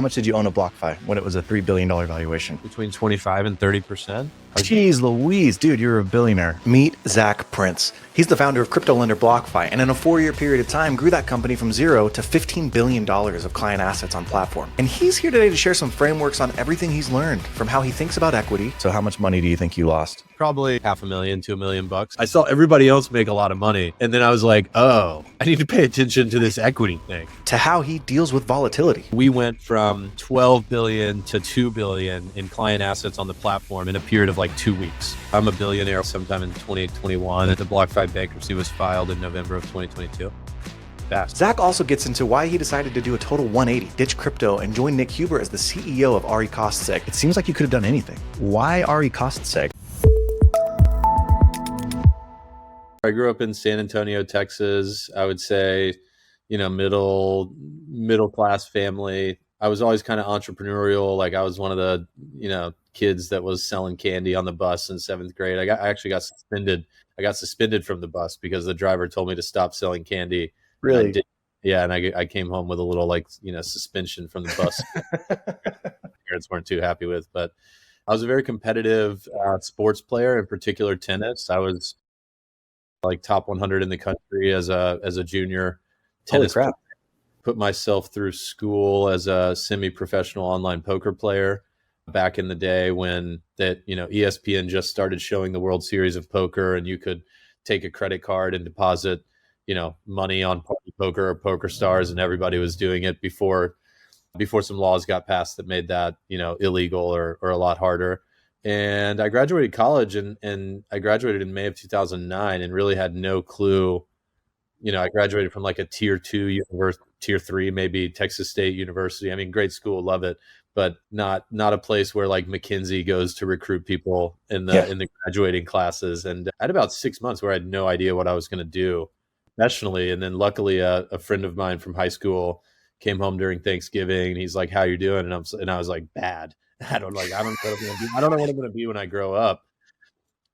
How much did you own of BlockFi when it was a $3 billion valuation? Between 25 and 30%. Jeez Louise, dude, you're a billionaire. Meet Zac Prince. He's the founder of crypto lender BlockFi, and in a 4-year period of time, grew that company from zero to $15 billion of client assets on platform. And he's here today to share some frameworks on everything he's learned, from how he thinks about equity. So how much money do you think you lost? Probably $500,000 to $1 million. I saw everybody else make a lot of money. And then I was like, oh, I need to pay attention to this equity thing. To how he deals with volatility. We went from 12 billion to 2 billion in client assets on the platform in a period of like 2 weeks. I'm a billionaire sometime in 2021. The BlockFi bankruptcy was filed in November of 2022. Fast. Zac also gets into why he decided to do a total 180, ditch crypto, and join Nick Huber as the CEO of RE Cost Seg. It seems like you could have done anything. Why RE Cost Seg? I grew up in San Antonio, Texas. I would say, middle class family. I was always kind of entrepreneurial. Like I was one of the, kids that was selling candy on the bus in 7th grade. I actually got suspended. I got suspended from the bus because the driver told me to stop selling candy. Really? Yeah. And I came home with a little suspension from the bus. Parents weren't too happy with, but I was a very competitive sports player, in particular tennis. I was like top 100 in the country as a junior tennis player. Put myself through school as a semi-professional online poker player back in the day when ESPN just started showing the World Series of Poker, and you could take a credit card and deposit money on Party Poker or Poker Stars, and everybody was doing it before some laws got passed that made that illegal or a lot harder. And I graduated college and I graduated in May of 2009 and really had no clue. I graduated from like a tier 2 university, tier 3, maybe Texas State University. I mean, great school, love it, but not a place where like McKinsey goes to recruit people in the graduating classes. And I had about 6 months where I had no idea what I was going to do professionally. And then luckily a friend of mine from high school came home during Thanksgiving and he's like, "How you doing?" And I was like, "Bad. I don't know what I'm going to be when I grow up."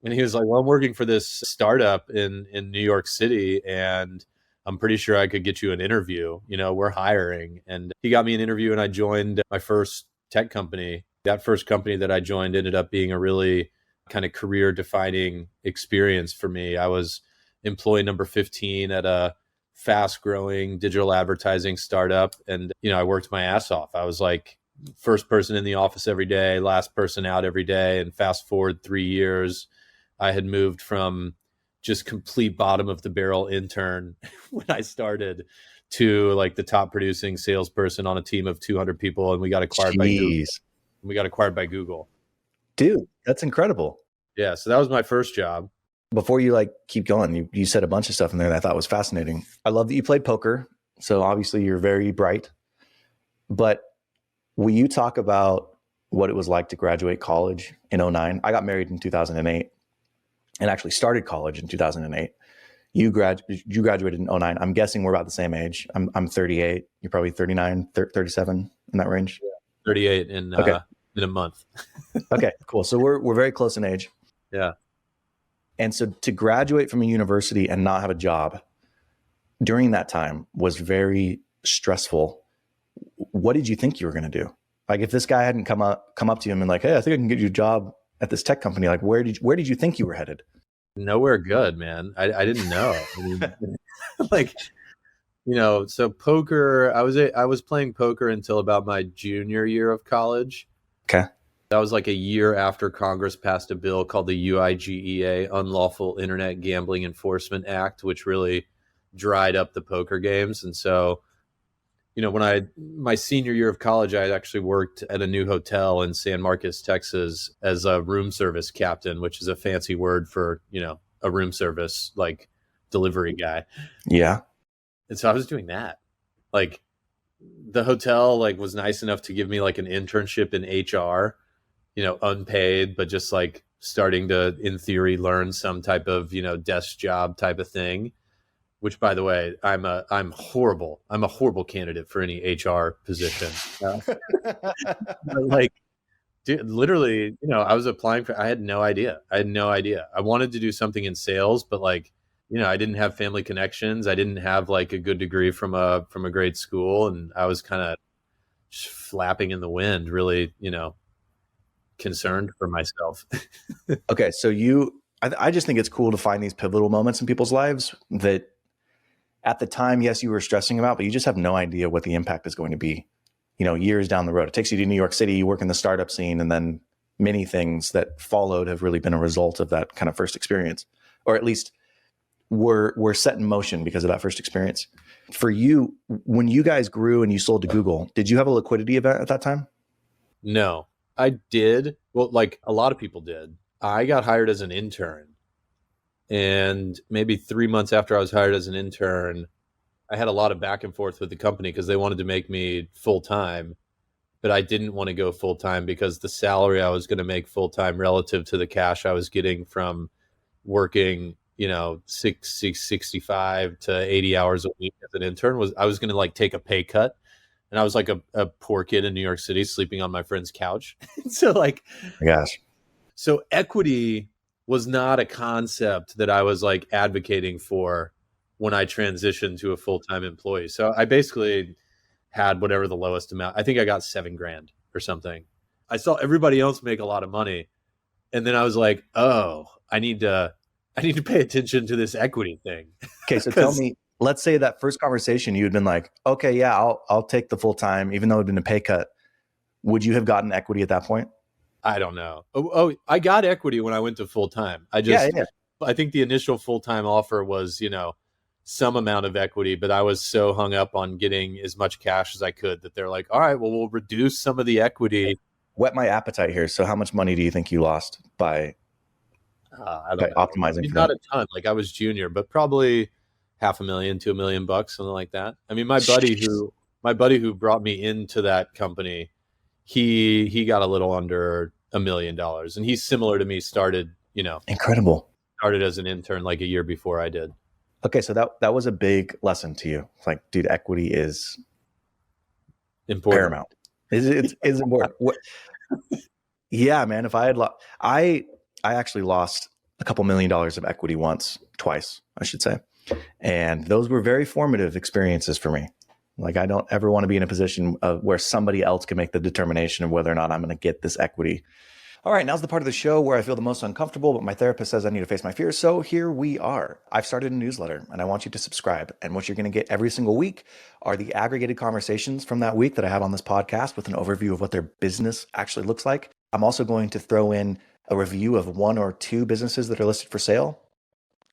And he was like, "Well, I'm working for this startup in New York City, and I'm pretty sure I could get you an interview. We're hiring." And he got me an interview, and I joined my first tech company. That first company that I joined ended up being a really kind of career-defining experience for me. I was employee number 15 at a fast-growing digital advertising startup, and I worked my ass off. I was like first person in the office every day, last person out every day. And fast forward 3 years, I had moved from just complete bottom of the barrel intern when I started to like the top producing salesperson on a team of 200 people. And we got acquired by Google. Dude, that's incredible. Yeah. So that was my first job. Before you keep going, you said a bunch of stuff in there that I thought was fascinating. I love that you played poker. So obviously you're very bright, but will you talk about what it was like to graduate college in 2009? I got married in 2008 and actually started college in 2008. You graduated in 2009. I'm guessing we're about the same age. I'm 38. You're probably 39, 37 in that range. Yeah, 38 in a month. Okay, cool. So we're very close in age. Yeah. And so to graduate from a university and not have a job during that time was very stressful. What did you think you were going to do? Like if this guy hadn't come up to him and like, "Hey, I think I can get you a job at this tech company." Like where did you think you were headed? Nowhere good, man. I didn't know. I mean, so poker, I was playing poker until about my junior year of college. Okay. That was like a year after Congress passed a bill called the UIGEA, Unlawful Internet Gambling Enforcement Act, which really dried up the poker games. And so, when my senior year of college, I had actually worked at a new hotel in San Marcos, Texas as a room service captain, which is a fancy word for, a room service, like delivery guy. Yeah. And so I was doing that. Like the hotel was nice enough to give me like an internship in HR, unpaid, but just like starting to, in theory, learn some type of, desk job type of thing. Which, by the way, I'm horrible. I'm a horrible candidate for any HR position. Dude, literally, I was applying for. I had no idea. I wanted to do something in sales, but I didn't have family connections. I didn't have like a good degree from a great school, and I was kind of just flapping in the wind, really, concerned for myself. Okay. So I just think it's cool to find these pivotal moments in people's lives that at the time, yes, you were stressing about, but you just have no idea what the impact is going to be, years down the road. It takes you to New York City, you work in the startup scene, and then many things that followed have really been a result of that kind of first experience, or at least were set in motion because of that first experience. For you, when you guys grew and you sold to Google, did you have a liquidity event at that time? No, I did. Well, like a lot of people did. I got hired as an intern. And maybe 3 months after I was hired as an intern, I had a lot of back and forth with the company because they wanted to make me full time. But I didn't want to go full time because the salary I was going to make full time relative to the cash I was getting from working, 65 to 80 hours a week as an intern I was going to like take a pay cut. And I was like a poor kid in New York City sleeping on my friend's couch. So like, Gosh. so equity was not a concept that I was like advocating for when I transitioned to a full-time employee. So I basically had whatever the lowest amount. I think I got $7,000 or something. I saw everybody else make a lot of money. And then I was like, oh, I need to pay attention to this equity thing. Okay. So tell me, let's say that first conversation, you had been like, okay, yeah, I'll take the full time, even though it had been a pay cut. Would you have gotten equity at that point? I don't know. Oh, I got equity when I went to full time. I think the initial full time offer was, some amount of equity, but I was so hung up on getting as much cash as I could that they're like, all right, well, we'll reduce some of the equity. Whet my appetite here. So how much money do you think you lost by optimizing? Not a ton. Like I was junior, but probably $500,000 to $1 million, something like that. I mean, my buddy who brought me into that company, he got a little under $1 million, and he's similar to me. Started as an intern like a year before I did. Okay, so that was a big lesson to you. It's like, dude, equity is important. Paramount. It's important. Yeah, man. If I had I actually lost a couple $1 million of equity twice, I should say, and those were very formative experiences for me. Like, I don't ever want to be in a position where somebody else can make the determination of whether or not I'm going to get this equity. All right, now's the part of the show where I feel the most uncomfortable, but my therapist says I need to face my fears. So here we are. I've started a newsletter and I want you to subscribe. And what you're going to get every single week are the aggregated conversations from that week that I have on this podcast with an overview of what their business actually looks like. I'm also going to throw in a review of 1 or 2 businesses that are listed for sale.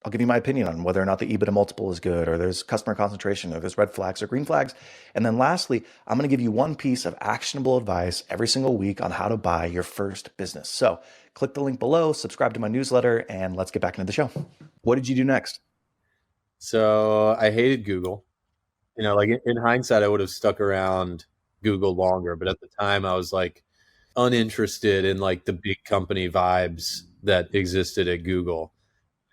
I'll give you my opinion on whether or not the EBITDA multiple is good, or there's customer concentration, or there's red flags or green flags. And then lastly, I'm going to give you one piece of actionable advice every single week on how to buy your first business. So click the link below, subscribe to my newsletter, and let's get back into the show. What did you do next? So I hated Google. Like in hindsight, I would have stuck around Google longer. But at the time, I was like uninterested in like the big company vibes that existed at Google.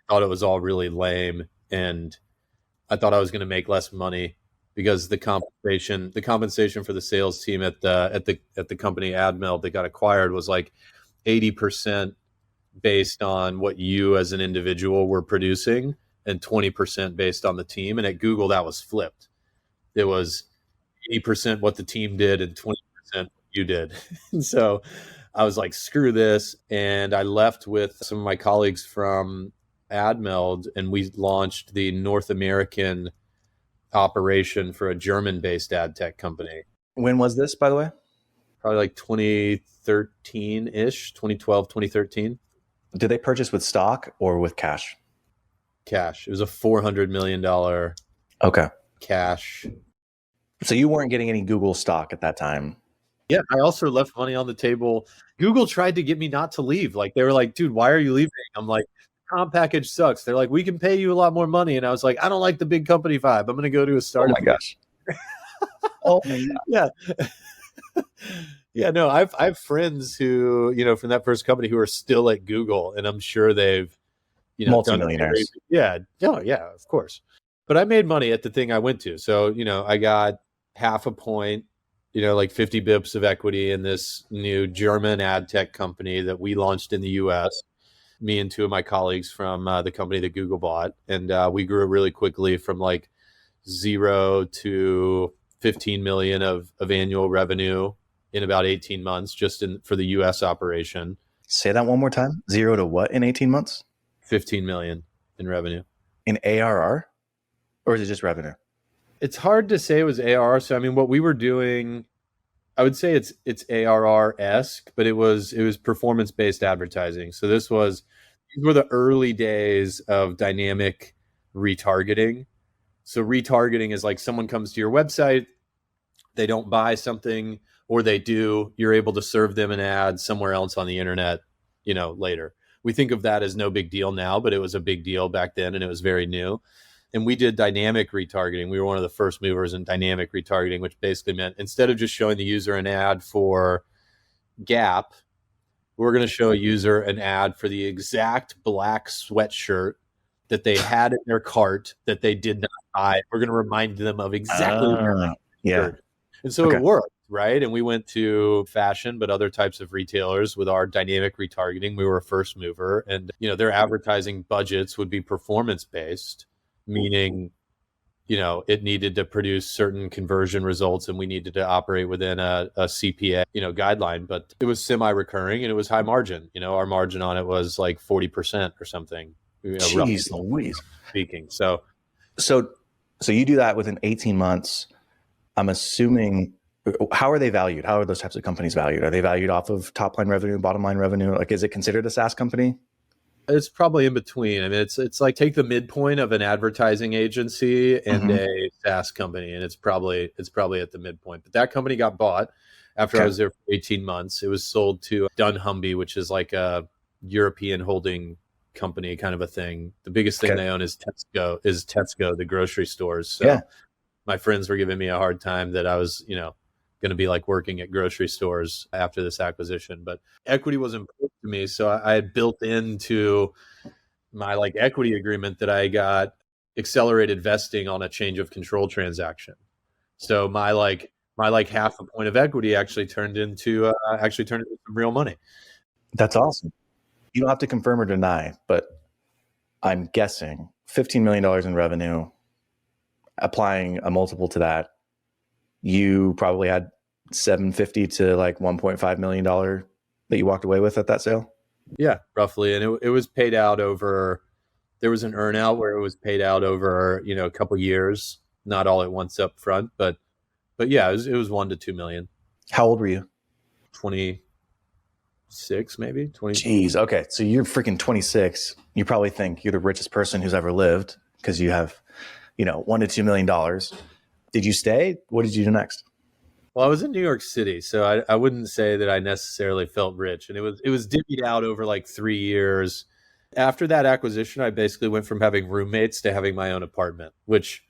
Thought it was all really lame, and I thought I was going to make less money because the compensation for the sales team at the company AdMeld that got acquired was like 80% based on what you as an individual were producing and 20% based on the team. And at Google, that was flipped. It was 80% what the team did and 20% what you did. And so I was like, screw this. And I left with some of my colleagues from AdMeld, and we launched the North American operation for a German-based ad tech company. When was this, by the way? Probably like 2013-ish, 2012, 2013. Did they purchase with stock or with cash? Cash. It was a $400 million cash. So you weren't getting any Google stock at that time? Yeah, I also left money on the table. Google tried to get me not to leave. Like, they were like, dude, why are you leaving? I'm like, comp package sucks. They're like, we can pay you a lot more money. And I was like, I don't like the big company vibe. I'm going to go to a startup. Oh my gosh. Oh my God. Yeah. Yeah, no, I've friends who, from that first company who are still at Google, and I'm sure they've, multimillionaires. Yeah. Oh yeah, of course. But I made money at the thing I went to. So, I got half a point, like 50 bips of equity in this new German ad tech company that we launched in the US. Me and 2 of my colleagues from the company that Google bought. And we grew really quickly from like 0 to 15 million of annual revenue in about 18 months, just for the US operation. Say that one more time. 0 to what in 18 months? 15 million in revenue. In ARR? Or is it just revenue? It's hard to say it was ARR. So, I mean, what we were doing, I would say it's ARR-esque, but it was performance-based advertising. So these were the early days of dynamic retargeting. So retargeting is like someone comes to your website, they don't buy something, or they do, you're able to serve them an ad somewhere else on the internet, later. We think of that as no big deal now, but it was a big deal back then, and it was very new. And we did dynamic retargeting. We were one of the first movers in dynamic retargeting, which basically meant instead of just showing the user an ad for Gap, we're going to show a user an ad for the exact black sweatshirt that they had in their cart that they did not buy. We're going to remind them of exactly yeah. And so it worked, right? And we went to fashion, but other types of retailers with our dynamic retargeting. We were a first mover, and their advertising budgets would be performance based, meaning it needed to produce certain conversion results, and we needed to operate within a CPA guideline. But it was semi-recurring, and it was high margin. Our margin on it was like 40% or something. Jeez Louise. Speaking. So you do that within 18 months. I'm assuming, how are they valued? How are those types of companies valued? Are they valued off of top line revenue, bottom line revenue? Like, is it considered a SaaS company? It's probably in between. I mean, it's like take the midpoint of an advertising agency and a SaaS company, and it's probably at the midpoint. But that company got bought after I was there for 18 months. It was sold to dunnhumby, which is like a European holding company kind of a thing. The biggest thing they own is Tesco, the grocery stores. So my friends were giving me a hard time that I was, going to be like working at grocery stores after this acquisition, but equity was important to me. So I had built into my like equity agreement that I got accelerated vesting on a change of control transaction. So my half a point of equity actually turned into some real money. That's awesome. You don't have to confirm or deny, but I'm guessing $15 million in revenue, applying a multiple to that, you probably had $750 to like $1.5 million that you walked away with at that sale. Yeah, roughly. And it was paid out over, there was an earn out where it was paid out over, a couple of years, not all at once up front, but yeah, it was 1 to 2 million. How old were you? 26, maybe 20. Jeez. Okay. So you're freaking 26. You probably think you're the richest person who's ever lived because you have, $1 to $2 million. Did you stay? What did you do next? Well, I was in New York City, so I wouldn't say that I necessarily felt rich, and it was divvied out over like 3 years. After that acquisition, I basically went from having roommates to having my own apartment, which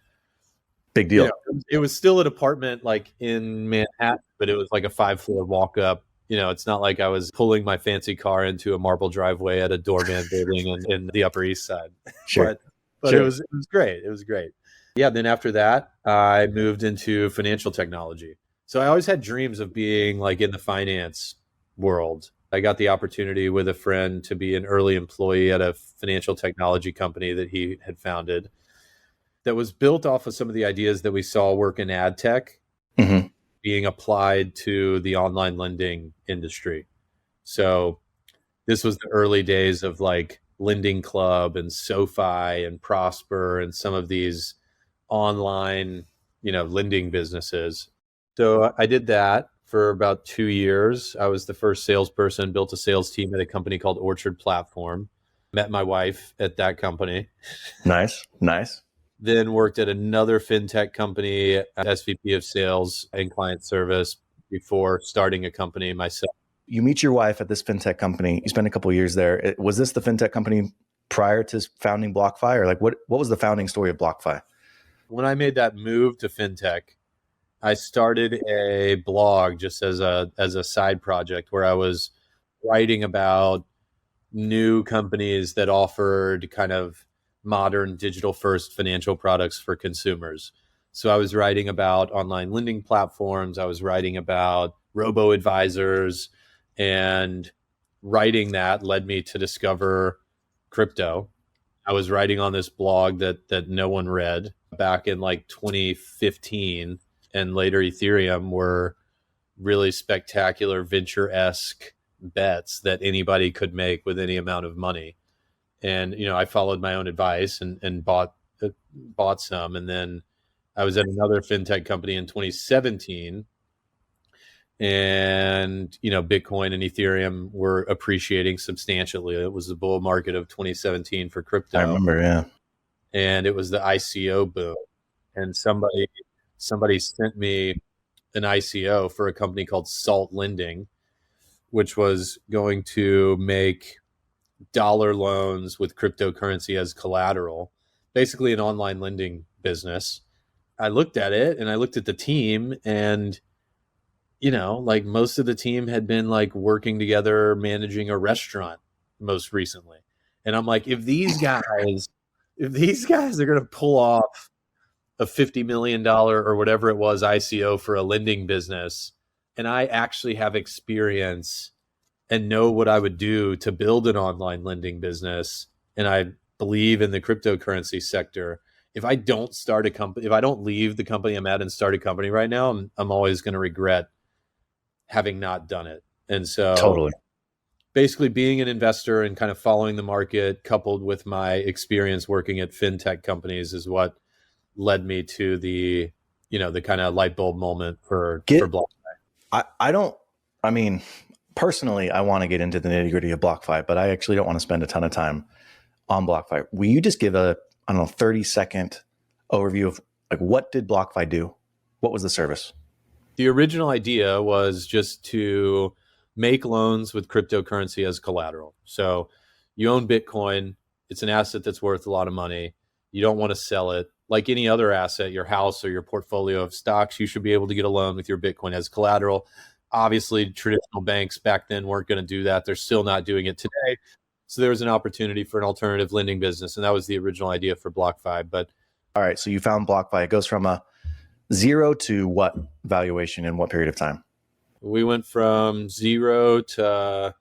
big deal. It was still an apartment like in Manhattan, but it was like a 5-floor walk up. It's not like I was pulling my fancy car into a marble driveway at a doorman building in the Upper East Side. Sure. But sure. It was great. It was great. Yeah. Then after that, I moved into financial technology. So I always had dreams of being like in the finance world. I got the opportunity with a friend to be an early employee at a financial technology company that he had founded that was built off of some of the ideas that we saw work in ad tech being applied to the online lending industry. So this was the early days of like Lending Club and SoFi and Prosper and some of these online, lending businesses. So I did that for about 2 years. I was the first salesperson, built a sales team at a company called Orchard Platform, met my wife at that company. Nice. Then worked at another FinTech company, SVP of sales and client service before starting a company myself. You meet your wife at this FinTech company. You spent a couple of years there. Was this the FinTech company prior to founding BlockFi, or like what was the founding story of BlockFi? When I made that move to FinTech, I started a blog just as a side project where I was writing about new companies that offered kind of modern digital first financial products for consumers. So I was writing about online lending platforms. I was writing about robo-advisors, and writing that led me to discover crypto. I was writing on this blog that no one read back in like 2015. and later Ethereum were really spectacular venture-esque bets that anybody could make with any amount of money. And, I followed my own advice and bought some. And then I was at another fintech company in 2017, and, Bitcoin and Ethereum were appreciating substantially. It was the bull market of 2017 for crypto. I remember, yeah. And it was the ICO boom. And somebody sent me an ICO for a company called Salt Lending, which was going to make dollar loans with cryptocurrency as collateral, basically an online lending business. I looked at it and I looked at the team, and, like most of the team had been like working together, managing a restaurant most recently. And I'm like, if these guys are going to pull off a $50 million or whatever it was ICO for a lending business, and I actually have experience and know what I would do to build an online lending business, and I believe in the cryptocurrency sector, if I don't start a company, if I don't leave the company I'm at and start a company right now, I'm always going to regret having not done it. And so Totally. basically being an investor and kind of following the market, coupled with my experience working at fintech companies, is what led me to the kind of light bulb moment for BlockFi. Personally, I want to get into the nitty gritty of BlockFi, but I actually don't want to spend a ton of time on BlockFi. Will you just give a 30-second overview of like, what did BlockFi do? What was the service? The original idea was just to make loans with cryptocurrency as collateral. So you own Bitcoin. It's an asset that's worth a lot of money. You don't want to sell it. Like any other asset, your house or your portfolio of stocks, you should be able to get a loan with your Bitcoin as collateral. Obviously, traditional banks back then weren't going to do that. They're still not doing it today. So there was an opportunity for an alternative lending business, and that was the original idea for BlockFi. But all right, so you found BlockFi. It goes from a 0 to what valuation in what period of time? We went from 0 to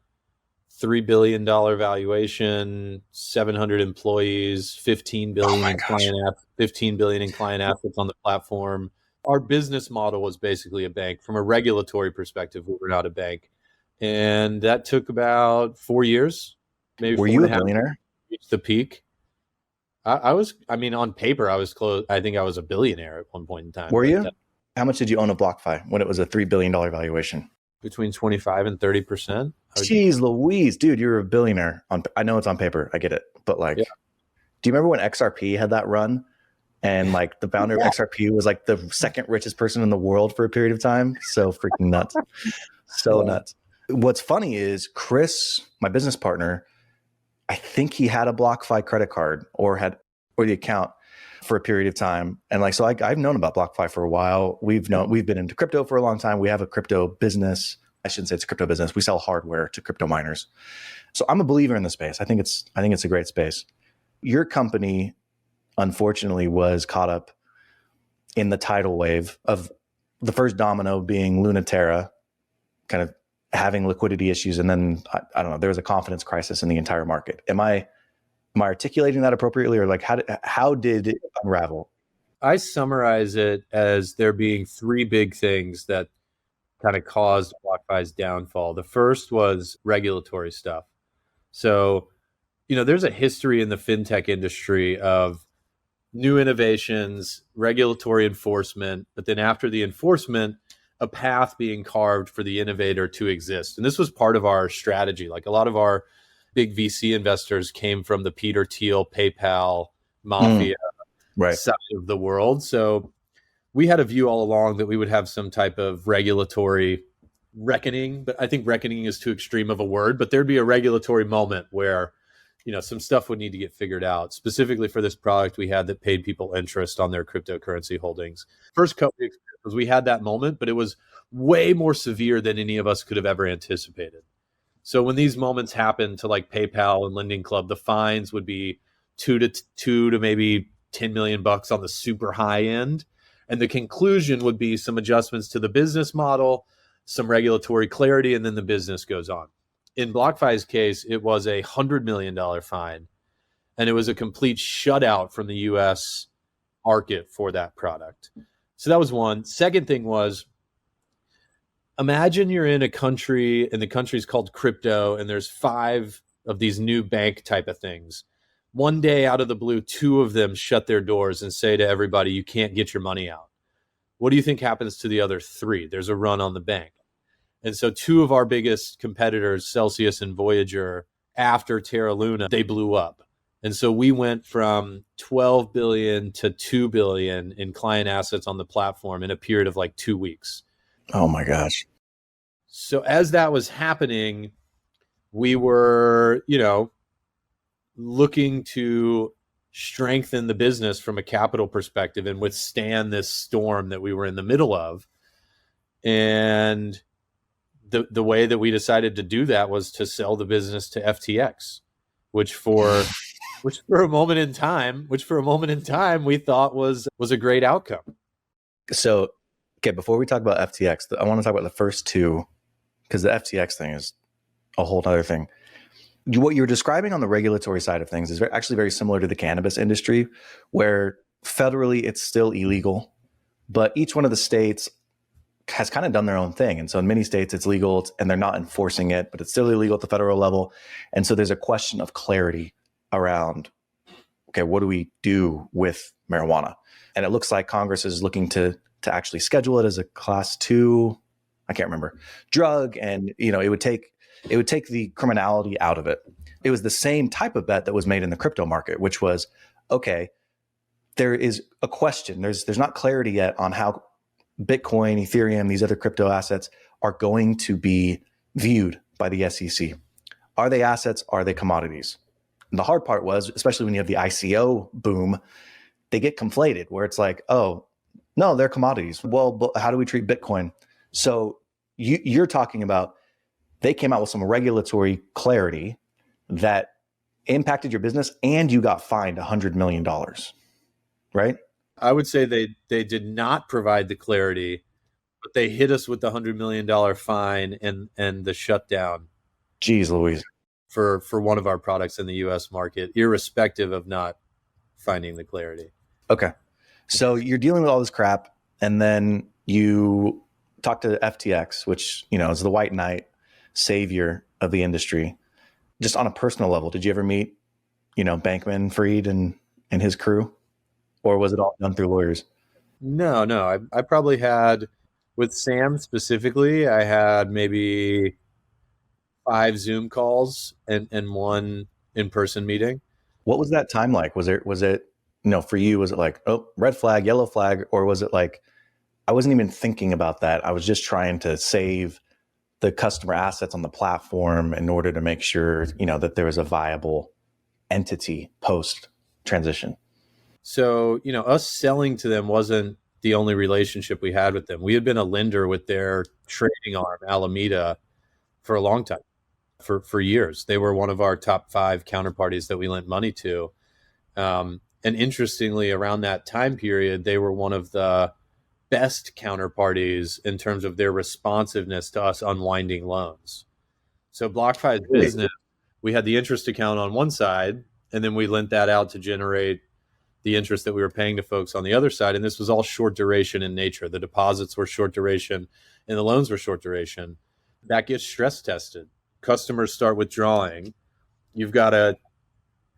$3 billion valuation, 700 employees, 15 billion in client assets on the platform. Our business model was basically a bank. From a regulatory perspective, we were not a bank. And that took about 4 years. Maybe. Were you a billionaire? Reached the peak. I was, on paper, I was close. I think I was a billionaire at one point in time. Were you? How much did you own of BlockFi when it was a $3 billion valuation? Between 25 and 30%. Jeez Louise, dude, you're a billionaire. I know it's on paper. I get it. But do you remember when XRP had that run? And like the founder of XRP was like the second richest person in the world for a period of time. So freaking nuts. Nuts. What's funny is Chris, my business partner, I think he had a BlockFi credit card or the account for a period of time. And like, so I've known about BlockFi for a while. We've been into crypto for a long time. We have a crypto business. I shouldn't say it's a crypto business. We sell hardware to crypto miners. So I'm a believer in the space. I think it's a great space. Your company, unfortunately, was caught up in the tidal wave of the first domino being Lunaterra kind of having liquidity issues. And then I don't know, there was a confidence crisis in the entire market. Am I articulating that appropriately, or like how did it unravel? I summarize it as there being three big things that kind of caused BlockFi's downfall. The first was regulatory stuff. So, there's a history in the fintech industry of new innovations, regulatory enforcement, but then after the enforcement, a path being carved for the innovator to exist. And this was part of our strategy. Like a lot of our big VC investors came from the Peter Thiel, PayPal, mafia side of the world. So we had a view all along that we would have some type of regulatory reckoning, but I think reckoning is too extreme of a word, but there'd be a regulatory moment where, some stuff would need to get figured out. Specifically for this product we had that paid people interest on their cryptocurrency holdings. First company experience was we had that moment, but it was way more severe than any of us could have ever anticipated. So when these moments happen to like PayPal and Lending Club, the fines would be two to maybe 10 million bucks on the super high end. And the conclusion would be some adjustments to the business model, some regulatory clarity, and then the business goes on. In BlockFi's case, it was a $100 million fine, and it was a complete shutout from the U.S. market for that product. So that was one. Second thing was, imagine you're in a country and the country's called crypto and there's 5 of these new bank type of things. One day out of the blue, 2 of them shut their doors and say to everybody, you can't get your money out. What do you think happens to the other 3? There's a run on the bank. And so 2 of our biggest competitors, Celsius and Voyager, after Terra Luna, they blew up. And so we went from 12 billion to 2 billion in client assets on the platform in a period of like 2 weeks. Oh my gosh. So as that was happening, we were, looking to strengthen the business from a capital perspective and withstand this storm that we were in the middle of. And the way that we decided to do that was to sell the business to FTX, which for a moment in time we thought was a great outcome. So, okay, before we talk about FTX, I want to talk about the first 2, because the FTX thing is a whole other thing. What you're describing on the regulatory side of things is actually very similar to the cannabis industry, where federally it's still illegal, but each one of the states has kind of done their own thing. And so in many states it's legal and they're not enforcing it, but it's still illegal at the federal level. And so there's a question of clarity around, okay, what do we do with marijuana? And it looks like Congress is looking to actually schedule it as a class 2, I can't remember, drug. And, it would take the criminality out of it. It was the same type of bet that was made in the crypto market, which was, okay, there is a question. There's not clarity yet on how Bitcoin, Ethereum, these other crypto assets are going to be viewed by the SEC. Are they assets? Are they commodities? And the hard part was, especially when you have the ICO boom, they get conflated where it's like, oh, no, they're commodities. Well, but how do we treat Bitcoin? So you're talking about they came out with some regulatory clarity that impacted your business and you got fined $100 million, right? I would say they did not provide the clarity, but they hit us with the $100 million fine and the shutdown. Jeez Louise. For one of our products in the US market, irrespective of not finding the clarity. Okay. So you're dealing with all this crap, and then you talk to FTX, which, is the white knight savior of the industry. Just on a personal level, did you ever meet, Bankman-Fried and his crew? Or was it all done through lawyers? No. I probably had, with Sam specifically, I had maybe 5 Zoom calls and 1 in-person meeting. What was that time like? Was it, for you, was it like, oh, red flag, yellow flag? Or was it like, I wasn't even thinking about that. I was just trying to save the customer assets on the platform in order to make sure, that there was a viable entity post transition. So, us selling to them wasn't the only relationship we had with them. We had been a lender with their trading arm, Alameda, for a long time, for years. They were one of our top 5 counterparties that we lent money to. And interestingly, around that time period, they were one of the best counterparties in terms of their responsiveness to us unwinding loans. So BlockFi's business, we had the interest account on one side, and then we lent that out to generate the interest that we were paying to folks on the other side. And this was all short duration in nature. The deposits were short duration and the loans were short duration. That gets stress tested. Customers start withdrawing. You've got to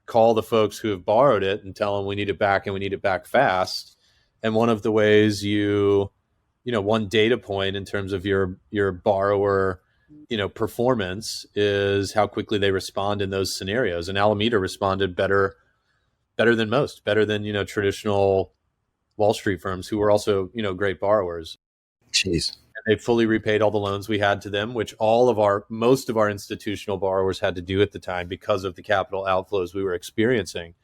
call the folks who have borrowed it and tell them we need it back and we need it back fast. And one of the ways one data point in terms of your borrower, performance is how quickly they respond in those scenarios. And Alameda responded better than most, better than, traditional Wall Street firms who were also, great borrowers. Jeez. And they fully repaid all the loans we had to them, which most of our institutional borrowers had to do at the time because of the capital outflows we were experiencing.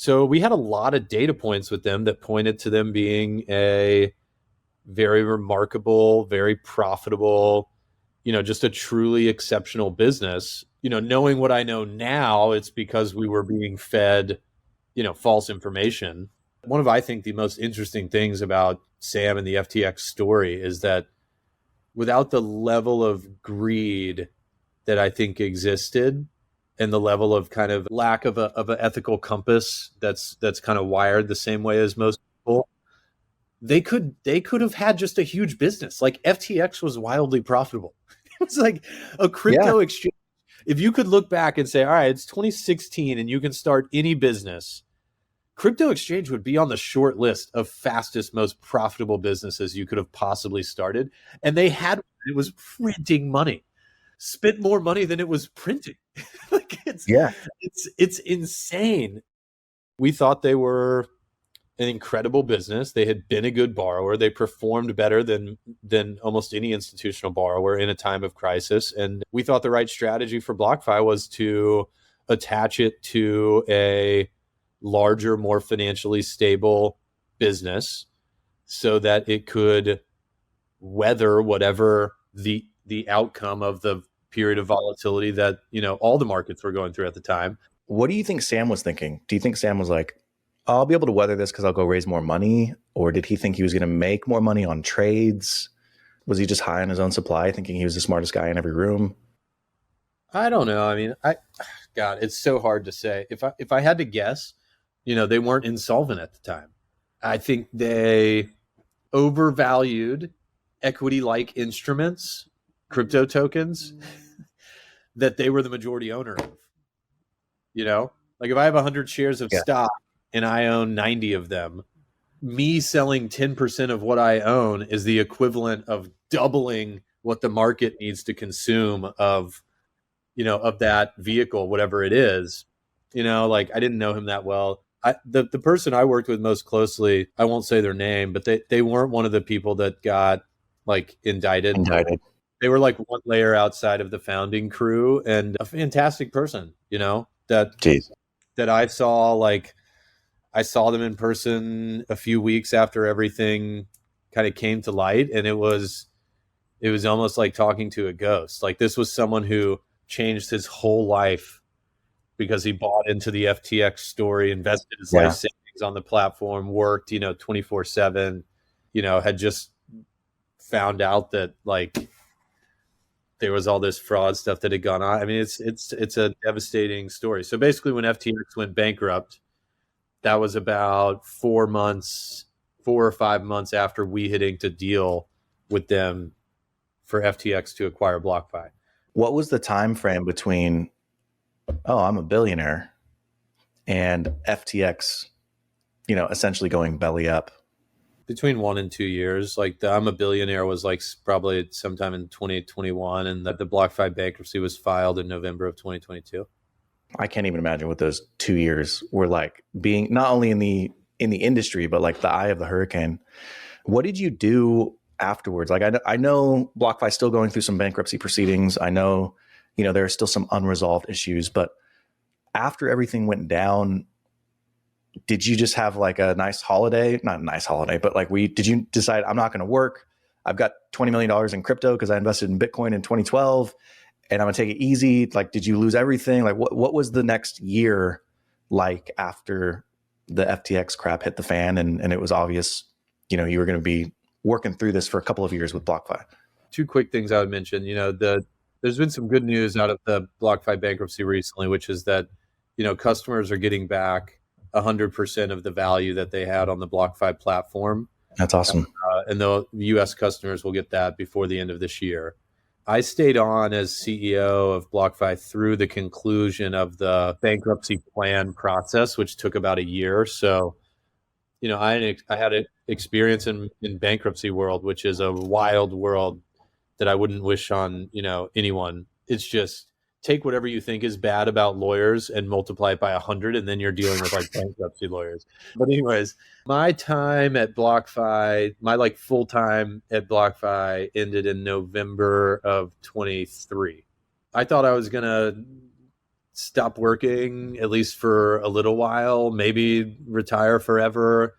So we had a lot of data points with them that pointed to them being a very remarkable, very profitable, just a truly exceptional business. Knowing what I know now, it's because we were being fed, false information. One of, I think, the most interesting things about Sam and the FTX story is that without the level of greed that I think existed and the level of kind of lack of an ethical compass that's kind of wired the same way as most people, they could have had just a huge business. Like FTX was wildly profitable. It was like a crypto exchange. If you could look back and say, all right, it's 2016 and you can start any business, crypto exchange would be on the short list of fastest, most profitable businesses you could have possibly started. And they had, it was printing money, spent more money than it was printing. Like it's insane. We thought they were an incredible business. They had been a good borrower. They performed better than almost any institutional borrower in a time of crisis. And we thought the right strategy for BlockFi was to attach it to a larger, more financially stable business so that it could weather whatever the outcome of the period of volatility that, all the markets were going through at the time. What do you think Sam was thinking? Do you think Sam was like, I'll be able to weather this because I'll go raise more money? Or did he think he was going to make more money on trades? Was he just high on his own supply, thinking he was the smartest guy in every room? I don't know. I mean, God, it's so hard to say. If I had to guess, they weren't insolvent at the time. I think they overvalued equity-like instruments, crypto tokens, that they were the majority owner of. Like if I have 100 shares of stock and I own 90 of them, me selling 10% of what I own is the equivalent of doubling what the market needs to consume of that vehicle, whatever it is. Like I didn't know him that well. The person I worked with most closely, I won't say their name, but they weren't one of the people that got like indicted. They were like one layer outside of the founding crew, and a fantastic person, that I saw. Like I saw them in person a few weeks after everything kind of came to light, and it was almost like talking to a ghost. Like this was someone who changed his whole life because he bought into the FTX story, invested his life savings on the platform, worked, 24/7, had just found out that like there was all this fraud stuff that had gone on. I mean, it's a devastating story. So basically when FTX went bankrupt, that was about 4 or 5 months after we had inked a deal with them for FTX to acquire BlockFi. What was the time frame between, I'm a billionaire, and FTX, essentially going belly up? Between 1 and 2 years. Like the I'm a Billionaire was like probably sometime in 2021, and the BlockFi bankruptcy was filed in November of 2022. I can't even imagine what those 2 years were like, being not only in the industry, but like the eye of the hurricane. What did you do afterwards? Like I know BlockFi is still going through some bankruptcy proceedings. I know, there are still some unresolved issues, but after everything went down, did you just have like a nice holiday? Not a nice holiday, but like did you decide I'm not going to work? I've got $20 million in crypto because I invested in Bitcoin in 2012 and I'm going to take it easy. Like, did you lose everything? Like what was the next year like after the FTX crap hit the fan and it was obvious, you were going to be working through this for a couple of years with BlockFi? Two quick things I would mention. There's been some good news out of the BlockFi bankruptcy recently, which is that, customers are getting back 100% of the value that they had on the BlockFi platform. That's awesome. And the U.S. customers will get that before the end of this year. I stayed on as CEO of BlockFi through the conclusion of the bankruptcy plan process, which took about a year. So, I had an experience in bankruptcy world, which is a wild world that I wouldn't wish on, anyone. It's just take whatever you think is bad about lawyers and multiply it by 100, and then you're dealing with like bankruptcy lawyers. But anyways, my time at BlockFi, my like full time at BlockFi ended in November of 23. I thought I was gonna stop working at least for a little while, maybe retire forever,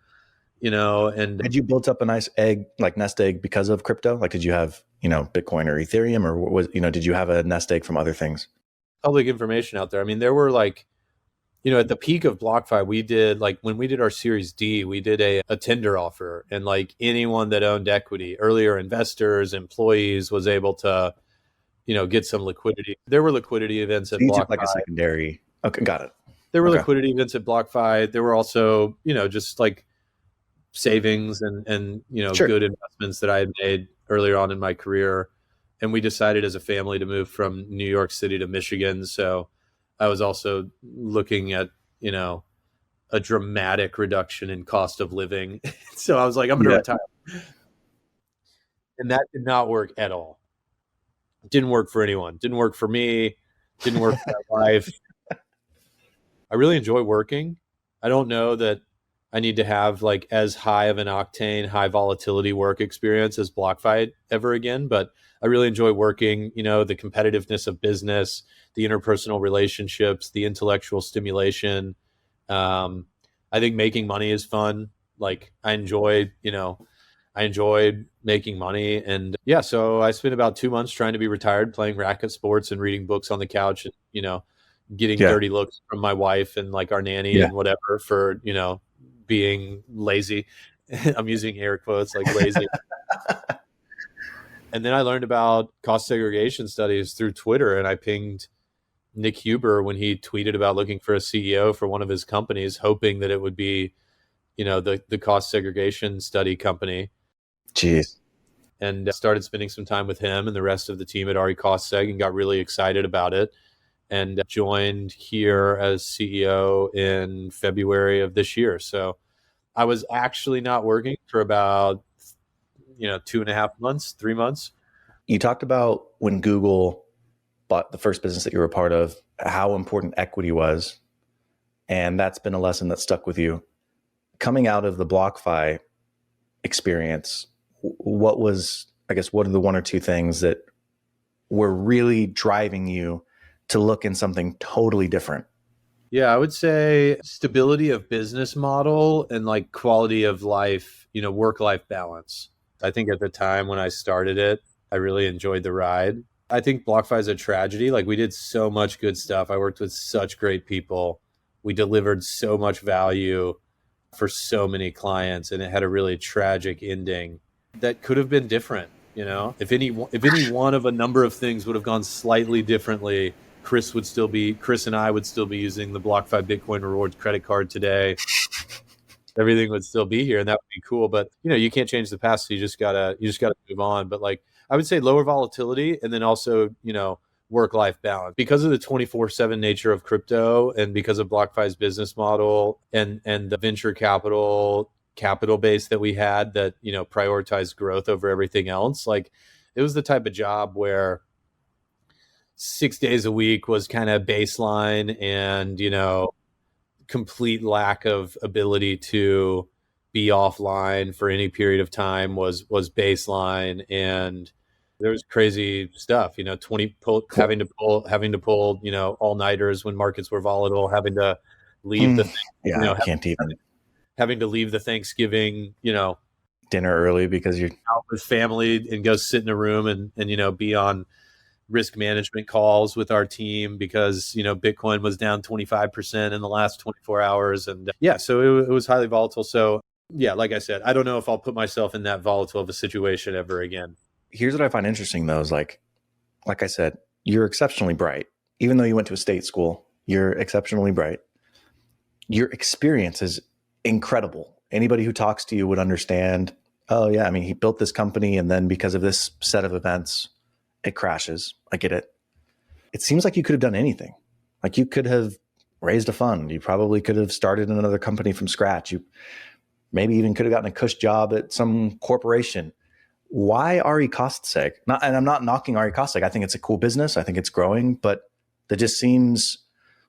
and had you built up a nice nest egg because of crypto? Like, did you have, Bitcoin or Ethereum, or was, did you have a nest egg from other things? Public information out there. I mean, there were like, at the peak of BlockFi, we did like when we did our Series D, we did a tender offer, and like anyone that owned equity, earlier investors, employees, was able to, get some liquidity. There were liquidity events at BlockFi. Like a secondary. Okay, got it. There were liquidity events at BlockFi. There were also, just like savings and Sure. good investments that I had made earlier on in my career. And we decided as a family to move from New York City to Michigan. So I was also looking at, a dramatic reduction in cost of living. So I was like, I'm going to Yeah. retire. And that did not work at all. Didn't work for anyone. Didn't work for me. Didn't work for my wife. I really enjoy working. I don't know that I need to have like as high of an octane, high volatility work experience as BlockFi ever again, but I really enjoy working, the competitiveness of business, the interpersonal relationships, the intellectual stimulation. I think making money is fun. Like I enjoyed making money. And yeah, so I spent about 2 months trying to be retired, playing racket sports and reading books on the couch and, getting Yeah. dirty looks from my wife and like our nanny Yeah. and whatever for, being lazy. I'm using air quotes like lazy. And then I learned about cost segregation studies through Twitter, and I pinged Nick Huber when he tweeted about looking for a CEO for one of his companies, hoping that it would be, the cost segregation study company. Jeez. And started spending some time with him and the rest of the team at RE Cost Seg and got really excited about it, and joined here as CEO in February of this year. So I was actually not working for about 2.5 months, 3 months. You talked about when Google bought the first business that you were a part of, how important equity was. And that's been a lesson that stuck with you. Coming out of the BlockFi experience, what are the one or two things that were really driving you to look in something totally different? Yeah, I would say stability of business model and like quality of life, work-life balance. I think at the time when I started it, I really enjoyed the ride. I think BlockFi is a tragedy. Like we did so much good stuff. I worked with such great people. We delivered so much value for so many clients, and it had a really tragic ending that could have been different. If any one of a number of things would have gone slightly differently, Chris and I would still be using the BlockFi Bitcoin Rewards credit card today. Everything would still be here, and that would be cool. But you can't change the past, so you just gotta move on. But like I would say, lower volatility, and then also work-life balance because of the 24/7 nature of crypto, and because of BlockFi's business model and the venture capital base that we had that prioritized growth over everything else. Like it was the type of job where 6 days a week was kind of baseline, and complete lack of ability to be offline for any period of time was baseline. And there was crazy stuff, having to pull all-nighters when markets were volatile, having to leave I can't even having to leave the Thanksgiving dinner early because you're out with family and go sit in a room and be on risk management calls with our team because Bitcoin was down 25% in the last 24 hours. And so it was highly volatile. So yeah, like I said, I don't know if I'll put myself in that volatile of a situation ever again. Here's what I find interesting though, is like I said, you're exceptionally bright. Even though you went to a state school, you're exceptionally bright. Your experience is incredible. Anybody who talks to you would understand, oh yeah, I mean, he built this company and then because of this set of events, it crashes. I get it. It seems like you could have done anything. Like you could have raised a fund. You probably could have started another company from scratch. You maybe even could have gotten a cush job at some corporation. Why RE Cost Seg? And I'm not knocking RE Cost Seg. I think it's a cool business. I think it's growing, but that just seems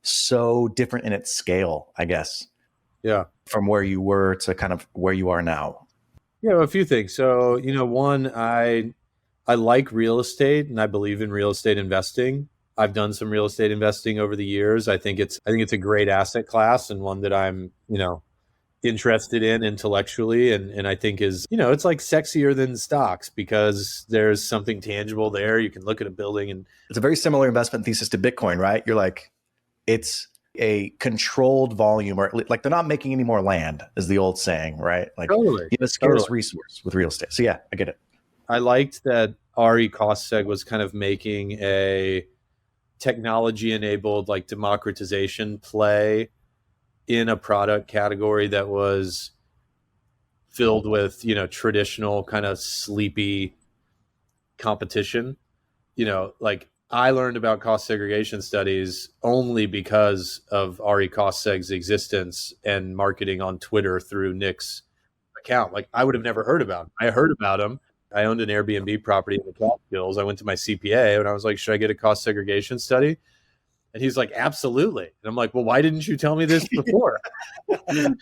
so different in its scale, I guess. Yeah. From where you were to kind of where you are now. Yeah, well, a few things. So, one, I like real estate and I believe in real estate investing. I've done some real estate investing over the years. I think it's a great asset class and one that I'm, interested in intellectually. And I think is, it's like sexier than stocks because there's something tangible there. You can look at a building and it's a very similar investment thesis to Bitcoin, right? You're like, it's a controlled volume, or like they're not making any more land, is the old saying, right? Like totally, you have a scarce resource with real estate. So yeah, I get it. I liked that RE Cost Seg was kind of making a technology enabled like democratization play in a product category that was filled with, traditional kind of sleepy competition. Like I learned about cost segregation studies only because of RE Cost Seg's existence and marketing on Twitter through Nick's account. Like I would have never heard about him. I heard about him. I owned an Airbnb property in the Catskills. I went to my CPA and I was like, should I get a cost segregation study? And he's like, absolutely. And I'm like, well, why didn't you tell me this before? And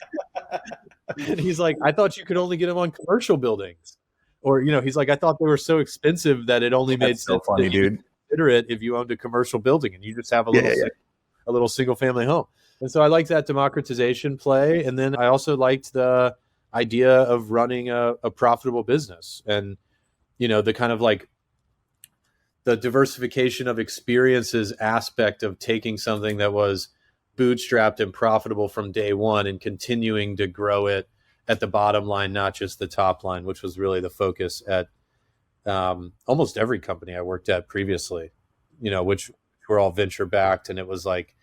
he's like, I thought you could only get them on commercial buildings. Or, he's like, I thought they were so expensive that it only made sense funny, dude. Consider it if you owned a commercial building and you just have a little single family home. And so I liked that democratization play. And then I also liked the idea of running a profitable business and, the kind of like the diversification of experiences aspect of taking something that was bootstrapped and profitable from day one and continuing to grow it at the bottom line, not just the top line, which was really the focus at almost every company I worked at previously, which were all venture backed. And it was like,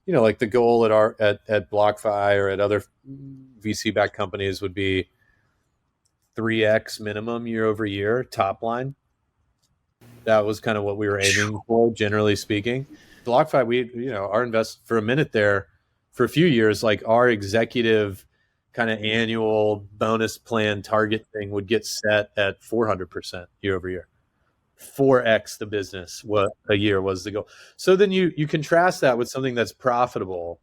like the goal at BlockFi or at other VC backed companies would be 3x minimum year over year top line. That was kind of what we were aiming for, generally speaking. BlockFi, we, our invest for a minute there for a few years, like our executive kind of annual bonus plan target thing would get set at 400% year over year. 4x the business, what a year was the goal. So then you contrast that with something that's profitable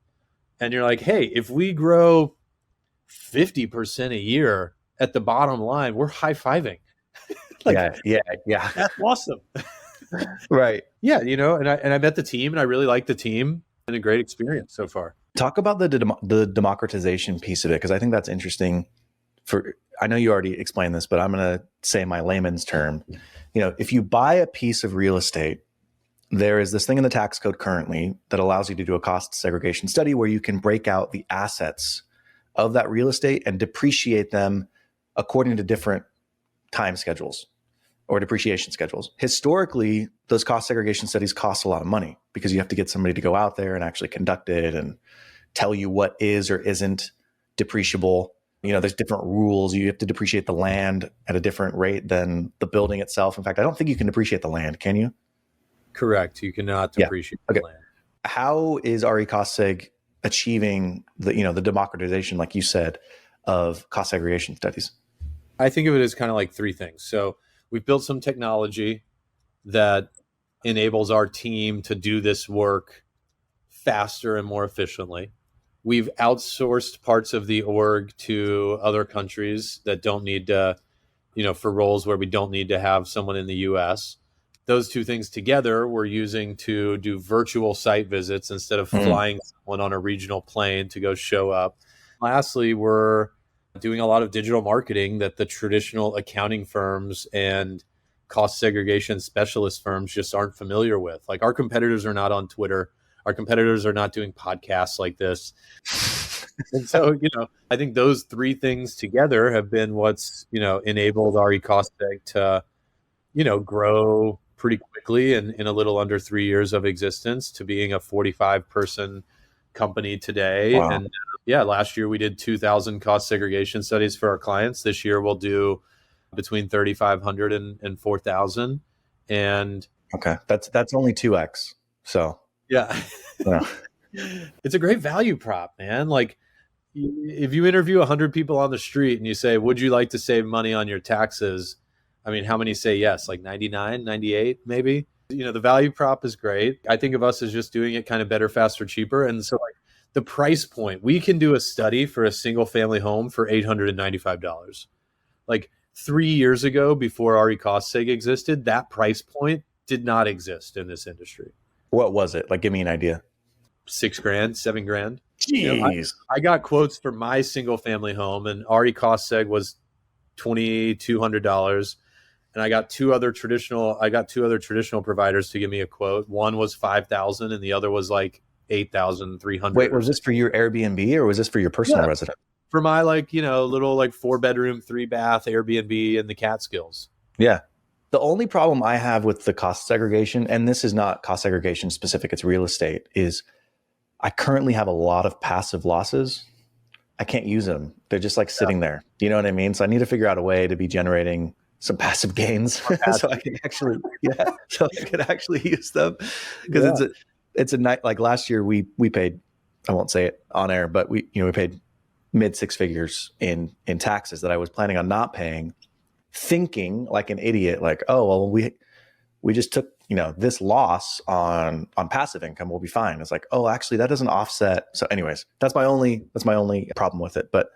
and you're like, hey, if we grow 50% a year at the bottom line, we're high-fiving. Yeah. That's awesome. Right. Yeah, and I met the team and I really liked the team and a great experience so far. Talk about the democratization piece of it, because I think that's interesting. I know you already explained this, but I'm going to say my layman's term. If you buy a piece of real estate, there is this thing in the tax code currently that allows you to do a cost segregation study where you can break out the assets of that real estate and depreciate them according to different time schedules or depreciation schedules. Historically, those cost segregation studies cost a lot of money because you have to get somebody to go out there and actually conduct it and tell you what is or isn't depreciable. There's different rules. You have to depreciate the land at a different rate than the building itself. In fact, I don't think you can depreciate the land, can you? Correct. You cannot depreciate the land. How is RE Cost Seg achieving the democratization, like you said, of cost segregation studies? I think of it as kind of like three things. So we've built some technology that enables our team to do this work faster and more efficiently. We've outsourced parts of the org to other countries that don't need to, for roles where we don't need to have someone in the US. Those two things together we're using to do virtual site visits instead of flying someone on a regional plane to go show up. Lastly, we're doing a lot of digital marketing that the traditional accounting firms and cost segregation specialist firms just aren't familiar with. Like our competitors are not on Twitter. Our competitors are not doing podcasts like this. And so, I think those three things together have been what's, enabled RE Cost Seg to, grow pretty quickly in a little under 3 years of existence to being a 45-person company today. Wow. And last year we did 2,000 cost segregation studies for our clients. This year we'll do between 3,500 and 4,000. And okay, that's only 2x. So yeah. It's a great value prop, man. Like if you interview 100 people on the street and you say, would you like to save money on your taxes? I mean, how many say yes? Like 99, 98, maybe? The value prop is great. I think of us as just doing it kind of better, faster, cheaper. And so like the price point, we can do a study for a single family home for $895. Like 3 years ago, before RE Cost Seg existed, that price point did not exist in this industry. What was it? Like, give me an idea. $6,000, $7,000. Jeez. I got quotes for my single family home and RE Cost Seg was $2,200. And I got two other traditional providers to give me a quote. One was $5,000 and the other was like $8,300. Wait, was this for your Airbnb or was this for your personal residence? For my little 4-bedroom, 3-bath Airbnb in the Catskills. Yeah. The only problem I have with the cost segregation, and this is not cost segregation specific, it's real estate, is I currently have a lot of passive losses I can't use them. They're just like sitting there. You know what I mean? So I need to figure out a way to be generating some passive gains so I can actually, so I can actually use them. Because it's a night, like last year we paid, I won't say it on air, but we paid mid six figures in taxes that I was planning on not paying, thinking like an idiot, like, oh, well, we just took, this loss on passive income, we'll be fine. It's like, oh, actually that doesn't offset. So anyways, that's my only problem with it. But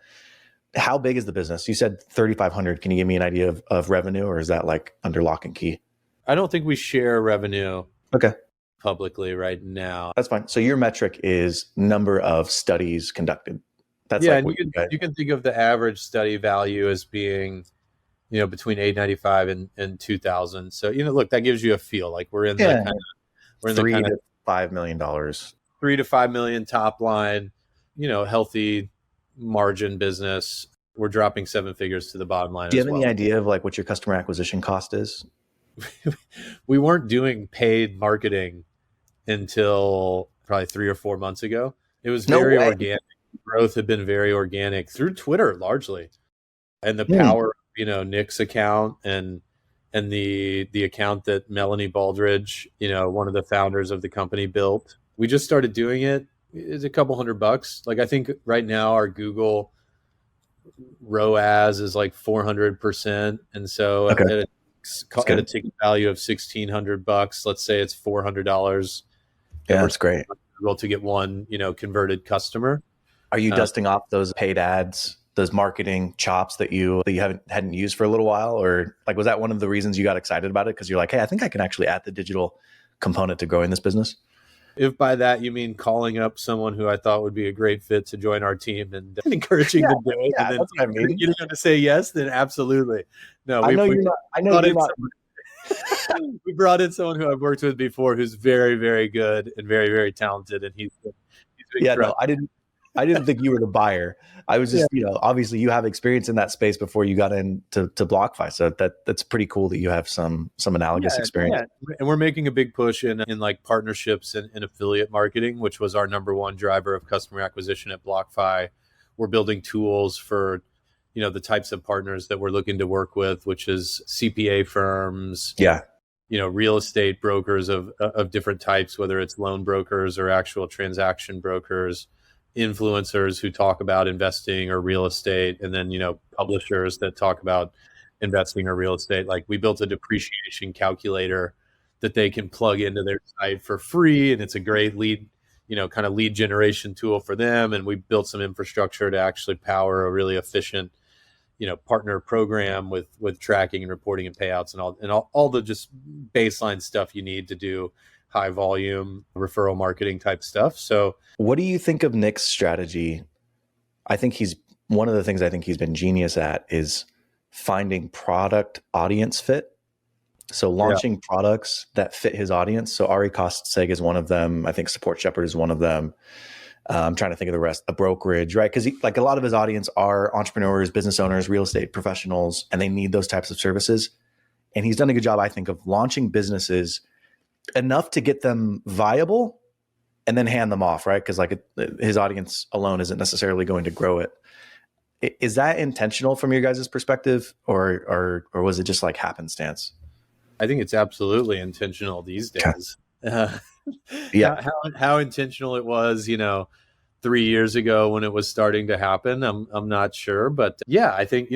how big is the business? You said 3,500. Can you give me an idea of revenue, or is that like under lock and key? I don't think we share revenue Okay. publicly right now. That's fine. So your metric is number of studies conducted. That's and you can think of the average study value as being, between 895 and 2,000. So, look, that gives you a feel. Like we're in the $3 to $5 million, $3 to $5 million top line, healthy margin business. We're dropping seven figures to the bottom line. Do you have any idea of like what your customer acquisition cost is? We weren't doing paid marketing until probably 3 or 4 months ago. It was very organic. Growth had been very organic through Twitter largely, and the power of Nick's account and the account that Melanie Baldridge, one of the founders of the company, built. We just started doing it. It's a couple $100. Like I think right now our Google ROAS is like 400%, and so at a ticket value of $1,600, let's say it's $400. Yeah, that's great. Google to get one converted customer. Are you dusting off those paid ads, those marketing chops that you hadn't used for a little while, or like was that one of the reasons you got excited about it? Because you're like, hey, I think I can actually add the digital component to growing this business. If by that you mean calling up someone who I thought would be a great fit to join our team and encouraging them to do it, and then that's what I mean. You're going to say yes, then absolutely. No, I know you're not. We brought in someone who I've worked with before, who's very, very good and very, very talented, and he's no, I didn't think you were the buyer. I was just, obviously you have experience in that space before you got into BlockFi. So that's pretty cool that you have some analogous experience. Yeah. And we're making a big push in like partnerships and affiliate marketing, which was our number one driver of customer acquisition at BlockFi. We're building tools for, the types of partners that we're looking to work with, which is CPA firms, real estate brokers of different types, whether it's loan brokers or actual transaction brokers, influencers who talk about investing or real estate, and then publishers that talk about investing or real estate. Like we built a depreciation calculator that they can plug into their site for free, and it's a great lead generation tool for them. And we built some infrastructure to actually power a really efficient partner program with tracking and reporting and payouts and all the just baseline stuff you need to do high volume referral marketing type stuff. So what do you think of Nick's strategy? I think one of the things I think he's been genius at is finding product audience fit. So launching products that fit his audience. So RE Cost Seg is one of them. I think Support Shepherd is one of them. I'm trying to think of the rest. A brokerage, right? Because like a lot of his audience are entrepreneurs, business owners, real estate professionals, and they need those types of services. And he's done a good job, I think, of launching businesses enough to get them viable and then hand them off, right? Because like his audience alone isn't necessarily going to grow it. Is that intentional from your guys' perspective, or was it just like happenstance? I think it's absolutely intentional these days. How intentional it was, 3 years ago when it was starting to happen, I'm not sure, but I think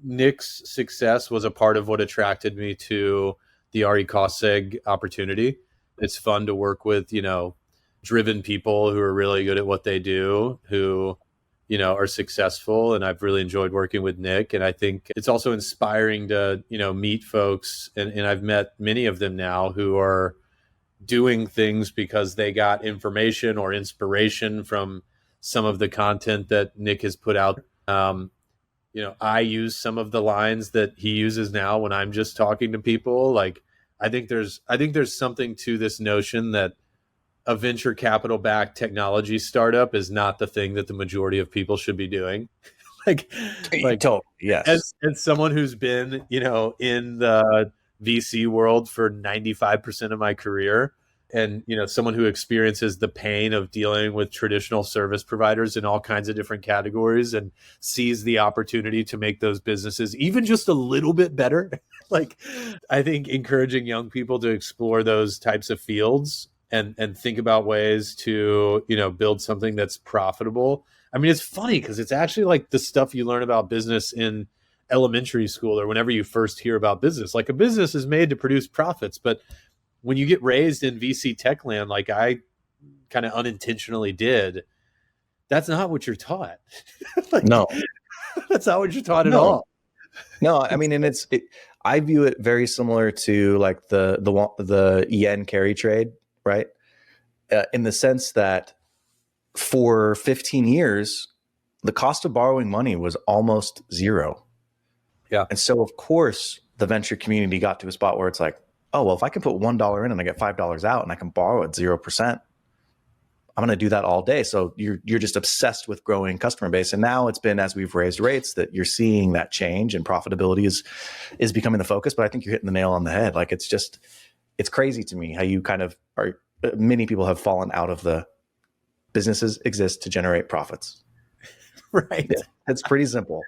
Nick's success was a part of what attracted me to the RE Cost Seg opportunity. It's fun to work with, driven people who are really good at what they do, who, are successful. And I've really enjoyed working with Nick. And I think it's also inspiring to, meet folks. And I've met many of them now who are doing things because they got information or inspiration from some of the content that Nick has put out. I use some of the lines that he uses now when I'm just talking to people. Like, I think there's something to this notion that a venture capital backed technology startup is not the thing that the majority of people should be doing. Totally, yes. As someone who's been, in the VC world for 95% of my career, and someone who experiences the pain of dealing with traditional service providers in all kinds of different categories and sees the opportunity to make those businesses even just a little bit better. Like, I think encouraging young people to explore those types of fields and think about ways to build something that's profitable. I mean, it's funny because it's actually like the stuff you learn about business in elementary school or whenever you first hear about business. Like, a business is made to produce profits, but when you get raised in VC tech land, like I kind of unintentionally did, that's not what you're taught. Like, No, that's not what you're taught at all. No, I mean, and I view it very similar to like the yen carry trade, right? In the sense that for 15 years, the cost of borrowing money was almost zero. Yeah. And so, of course, the venture community got to a spot where it's like, oh, well, if I can put $1 in and I get $5 out and I can borrow at 0%, I'm going to do that all day. So you're just obsessed with growing customer base. And now it's been, as we've raised rates, that you're seeing that change and profitability is becoming the focus. But I think you're hitting the nail on the head. Like, it's crazy to me how you kind of are. Many people have fallen out of the businesses exist to generate profits. Right. Yeah, it's pretty simple.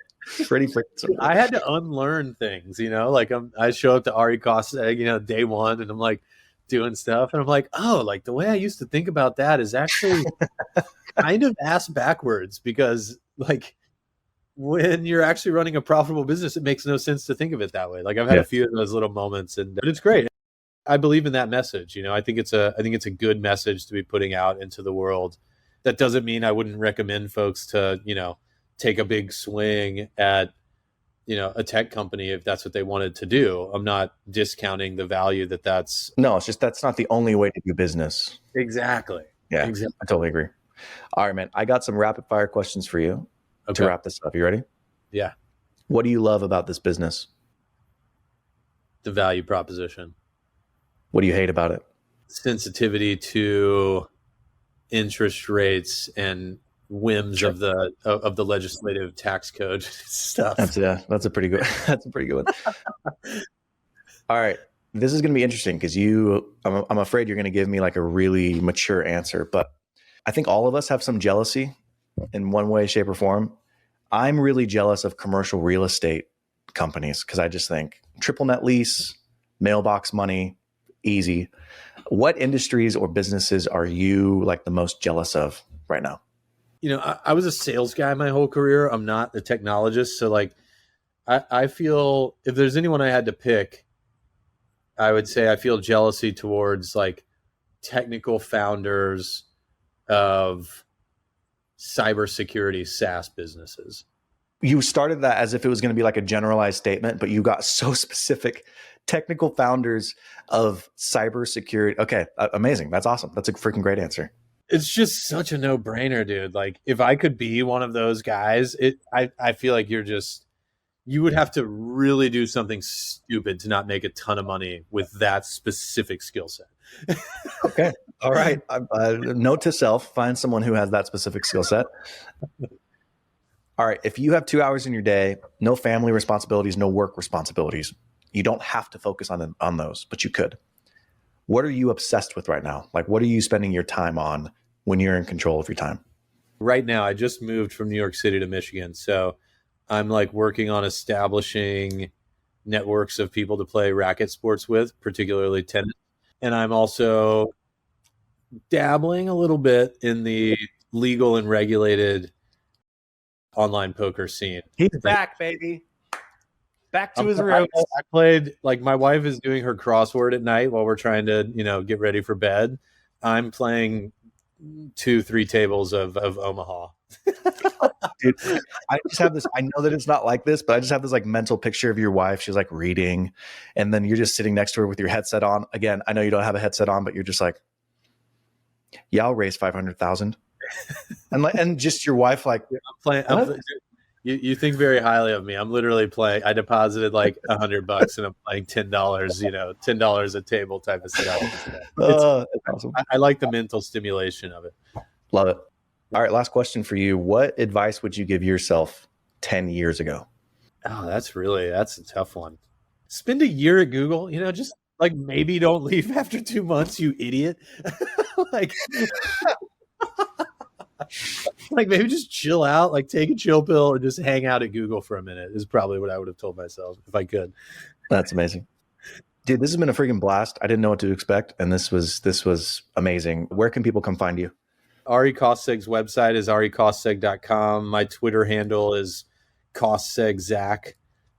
Pretty simple. I had to unlearn things, like I show up to RE Cost Seg, day one, and I'm like doing stuff, and I'm like, oh, like the way I used to think about that is actually kind of ass backwards, because like when you're actually running a profitable business, it makes no sense to think of it that way. Like, I've had a few of those little moments, but it's great. I believe in that message. I think it's a good message to be putting out into the world. That doesn't mean I wouldn't recommend folks to, take a big swing at, a tech company if that's what they wanted to do. I'm not discounting the value that's. No, it's just, that's not the only way to do business. Exactly. Yeah, exactly. I totally agree. All right, man. I got some rapid fire questions for you to wrap this up. You ready? Yeah. What do you love about this business? The value proposition. What do you hate about it? Sensitivity to interest rates and whims of the legislative tax code stuff. That's a pretty good one. All right. This is going to be interesting because I'm afraid you're going to give me like a really mature answer, but I think all of us have some jealousy in one way, shape, or form. I'm really jealous of commercial real estate companies because I just think triple net lease, mailbox money, easy. What industries or businesses are you like the most jealous of right now? I was a sales guy my whole career. I'm not a technologist. So like, I feel if there's anyone I had to pick, I would say I feel jealousy towards like technical founders of cybersecurity SaaS businesses. You started that as if it was going to be like a generalized statement, but you got so specific. Technical founders of cybersecurity. Okay, amazing. That's awesome. That's a freaking great answer. It's just such a no-brainer, dude. Like, if I could be one of those guys, I feel like you would have to really do something stupid to not make a ton of money with that specific skill set. Okay. All right. Note to self, find someone who has that specific skill set. All right. If you have 2 hours in your day, no family responsibilities, no work responsibilities, you don't have to focus on those, but you could. What are you obsessed with right now? Like, what are you spending your time on when you're in control of your time? Right now, I just moved from New York City to Michigan. So I'm like working on establishing networks of people to play racket sports with, particularly tennis. And I'm also dabbling a little bit in the legal and regulated online poker scene. He's back, baby. Back to his roots. I played, like, my wife is doing her crossword at night while we're trying to, get ready for bed. I'm playing 2-3 tables of Omaha. Dude, I just have this, I know that it's not like this, but I just have this like mental picture of your wife. She's like reading, and then you're just sitting next to her with your headset on. Again, I know you don't have a headset on, but you're just like, yeah, I'll raise 500,000. And just your wife, like, I'm playing. You think very highly of me. I'm literally playing. I deposited like $100 and I'm playing $10, $10 a table type of stuff. It's awesome. I like the mental stimulation of it. Love it. All right. Last question for you. What advice would you give yourself 10 years ago? Oh, that's a tough one. Spend a year at Google, just Like, maybe don't leave after 2 months, you idiot. like, like maybe just chill out, like take a chill pill and just hang out at Google for a minute is probably what I would have told myself if I could. That's amazing. Dude, this has been a freaking blast. I didn't know what to expect, and this was amazing. Where can people come find you? RE Cost Seg's website is RECostSEG.com. My Twitter handle is CostSeg Zac.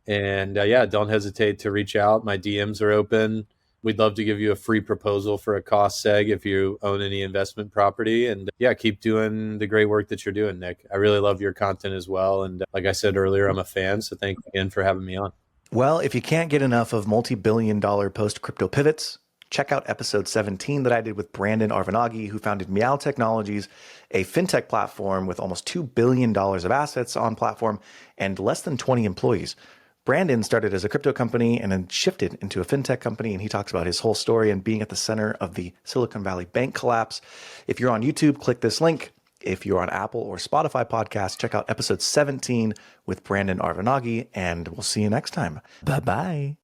And yeah, don't hesitate to reach out. My DMs are open. We'd love to give you a free proposal for a cost seg if you own any investment property. And yeah, keep doing the great work that you're doing, Nick. I really love your content as well. And like I said earlier, I'm a fan. So thanks again for having me on. Well, if you can't get enough of multi-billion-dollar post-crypto pivots, check out episode 17 that I did with Brandon Arvanaghi, who founded Meow Technologies, a fintech platform with almost $2 billion of assets on platform and less than 20 employees. Brandon started as a crypto company and then shifted into a fintech company, and he talks about his whole story and being at the center of the Silicon Valley Bank collapse. If you're on YouTube, click this link. If you're on Apple or Spotify podcasts, check out episode 17 with Brandon Arvanaghi, and we'll see you next time. Bye-bye.